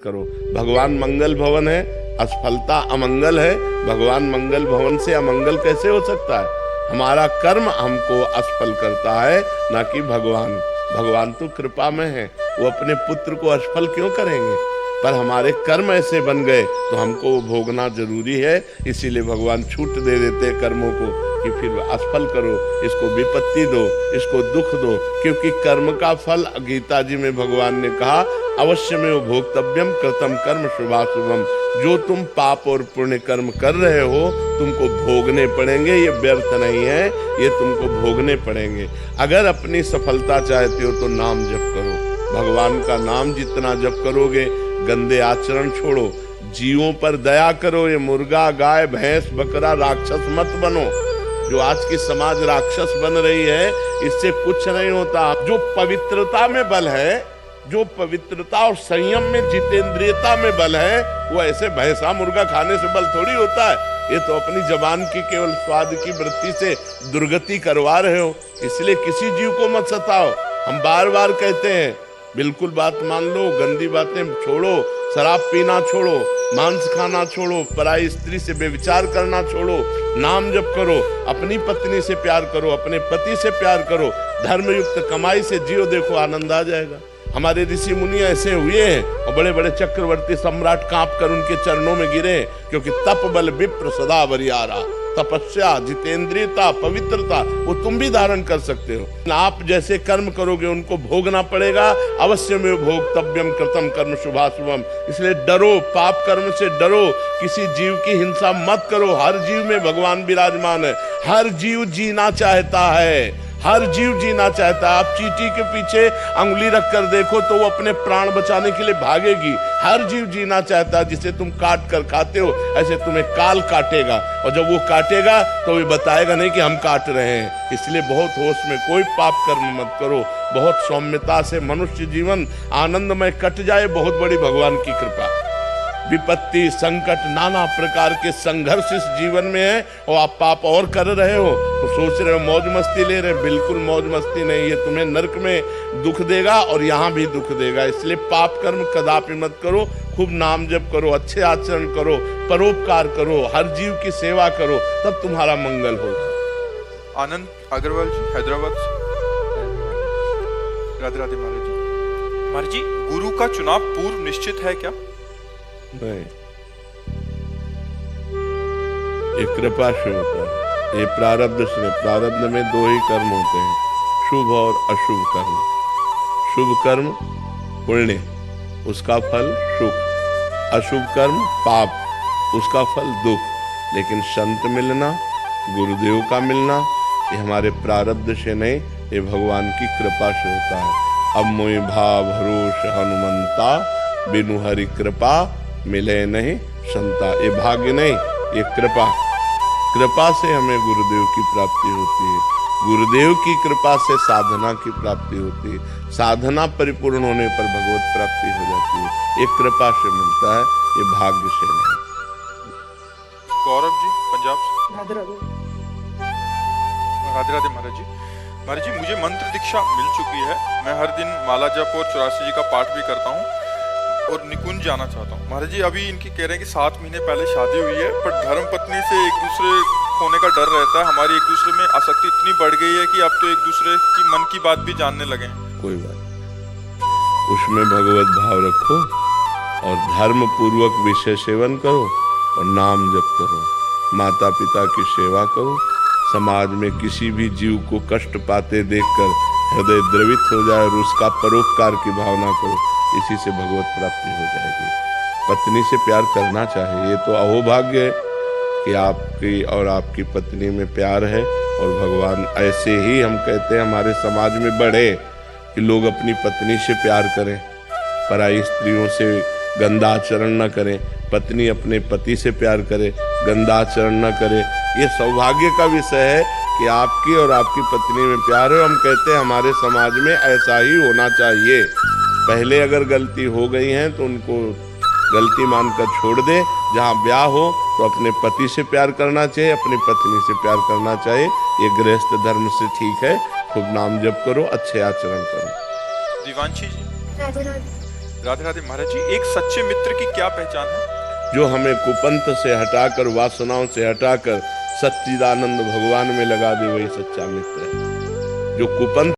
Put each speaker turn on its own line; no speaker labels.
करो। भगवान मंगल भवन है, असफलता अमंगल है। भगवान मंगल भवन से अमंगल कैसे हो सकता है? हमारा कर्म हमको असफल करता है, ना कि भगवान। भगवान तो कृपा में है, वो अपने पुत्र को असफल क्यों करेंगे? पर हमारे कर्म ऐसे बन गए तो हमको वो भोगना जरूरी है। इसीलिए भगवान छूट दे देते हैं कर्मों को कि फिर असफल करो, इसको विपत्ति दो, इसको दुख दो। क्योंकि कर्म का फल, गीता जी में भगवान ने कहा, अवश्य में भोक्तव्यम कृतम कर्म शुभाशुभम। जो तुम पाप और पुण्य कर्म कर रहे हो तुमको भोगने पड़ेंगे, ये व्यर्थ नहीं है, ये तुमको भोगने पड़ेंगे। अगर अपनी सफलता चाहते हो तो नाम जप करो। भगवान का नाम जितना जप करोगे, गंदे आचरण छोड़ो, जीवों पर दया करो। ये मुर्गा, गाय, भैंस, बकरा राक्षस मत बनो। जो आज की समाज राक्षस बन रही है, इससे कुछ नहीं होता। जो पवित्रता में बल है, जो पवित्रता और संयम में, जितेंद्रियता में बल है, वो ऐसे भैंसा मुर्गा खाने से बल थोड़ी होता है। ये तो अपनी जबान की केवल स्वाद की वृत्ति से दुर्गति करवा रहे हो। इसलिए किसी जीव को मत सताओ। हम बार बार कहते हैं, बिल्कुल बात मान लो, गंदी बातें छोड़ो, शराब पीना छोड़ो, मांस खाना छोड़ो, पराई स्त्री से बेविचार करना छोड़ो, नाम जप करो, अपनी पत्नी से प्यार करो, अपने पति से प्यार करो, धर्मयुक्त कमाई से जियो, देखो आनंद आ जाएगा। हमारे ऋषि मुनि ऐसे हुए हैं और बड़े बड़े चक्रवर्ती सम्राट कांप कर उनके चरणों में गिरे, क्योंकि तप बल विप्र सदा बरियारा। तपस्या, जितेंद्रियता, पवित्रता वो तुम भी धारण कर सकते हो। आप जैसे कर्म करोगे उनको भोगना पड़ेगा। अवश्य में भोक्तव्यम कृतम कर्म शुभाशुभम। इसलिए डरो, पाप कर्म से डरो, किसी जीव की हिंसा मत करो। हर जीव में भगवान विराजमान है। हर जीव जीना चाहता है, हर जीव जीना चाहता है। आप चींटी के पीछे अंगुली रख कर देखो तो वो अपने प्राण बचाने के लिए भागेगी। हर जीव जीना चाहता है। जिसे तुम काट कर खाते हो, ऐसे तुम्हें काल काटेगा, और जब वो काटेगा तो वो बताएगा नहीं कि हम काट रहे हैं। इसलिए बहुत होश में, कोई पाप कर्म मत करो। बहुत सौम्यता से मनुष्य जीवन आनंदमय कट जाए, बहुत बड़ी भगवान की कृपा। विपत्ति, संकट, नाना प्रकार के संघर्ष इस जीवन में है, और आप पाप और कर रहे हो तो सोच रहे हो मौज मस्ती ले रहे। बिल्कुल मौज मस्ती नहीं, ये तुम्हें नरक में दुख देगा और यहाँ भी दुख देगा। इसलिए पाप कर्म कदापि मत करो। खूब नाम जप करो, अच्छे आचरण करो, परोपकार करो, हर जीव की सेवा करो, तब तुम्हारा मंगल होगा।
आनंद अग्रवाल जी, हैदराबाद से। राधे राधे महाराज जी। महाराज जी, गुरु का चुनाव पूर्व निश्चित है क्या?
नहीं, ये कृपा से होता है, ये प्रारब्ध से। प्रारब्ध में दो ही कर्म होते हैं, शुभ और अशुभ कर्म। शुभ कर्म पुण्य, उसका फल सुख। अशुभ कर्म पाप, उसका फल दुख। लेकिन संत मिलना, गुरुदेव का मिलना, ये हमारे प्रारब्ध से नहीं, ये भगवान की कृपा से होता है। अब मोहि भाव भरोस हनुमंता, बिनु हरि कृपा मिले नहीं संता। ये भाग्य नहीं, ये कृपा। कृपा से हमें गुरुदेव की प्राप्ति होती है। गुरुदेव की कृपा से साधना की प्राप्ति होती है। साधना परिपूर्ण होने पर भगवत प्राप्ति हो जाती है। ये कृपा से मिलता है, ये भाग्य से नहीं।
गौरव जी, पंजाब से।
राधे राधे।
राधे राधे महाराज जी। महाराज जी, मुझे मंत्र दीक्षा मिल चुकी है। मैं हर दिन माला जप और 84 जी का पाठ भी करता हूँ और निकुंज जाना चाहता हूँ। महाराज जी, अभी इनकी कह रहे हैं कि 7 महीने पहले शादी हुई है, पर धर्म पत्नी से एक दूसरे होने का डर रहता है। हमारी एक दूसरे में आसक्ति इतनी बढ़ गई है कि अब तो एक दूसरे की मन की बात भी जानने लगे हैं।
कोई बात नहीं, उसमें भगवत भाव रखो और धर्म पूर्वक विषय सेवन करो और नाम जप करो। माता पिता की सेवा करो। समाज में किसी भी जीव को कष्ट पाते देखकर हृदय द्रवित हो जाए और उसका परोपकार की भावना करो। इसी से भगवत प्राप्ति हो जाएगी। पत्नी से प्यार करना चाहिए। ये तो अहोभाग्य है कि आपकी और आपकी पत्नी में प्यार है, और भगवान ऐसे ही, हम कहते हैं हमारे समाज में बढ़े कि लोग अपनी पत्नी से प्यार करें, पराई स्त्रियों से गंदा आचरण न करें। पत्नी अपने पति से प्यार करे, गंदा आचरण न करे। ये सौभाग्य का विषय है कि आपकी और आपकी पत्नी में प्यार है। हम कहते हैं हमारे समाज में ऐसा ही होना चाहिए। पहले अगर गलती हो गई है तो उनको गलती मानकर छोड़ दे। जहाँ ब्याह हो तो अपने पति से प्यार करना चाहिए, अपनी पत्नी से प्यार करना चाहिए। ये गृहस्थ धर्म से ठीक है। खूब नाम जप करो, अच्छे आचरण करो।
दिवांशी जी। राधे राधे। महाराज जी, एक सच्चे मित्र की क्या पहचान है?
जो हमें कुपंथ से हटाकर, वासनाओं से हटाकर सच्चिदानंद भगवान में लगा दे, वही सच्चा मित्र है। जो कुपंथ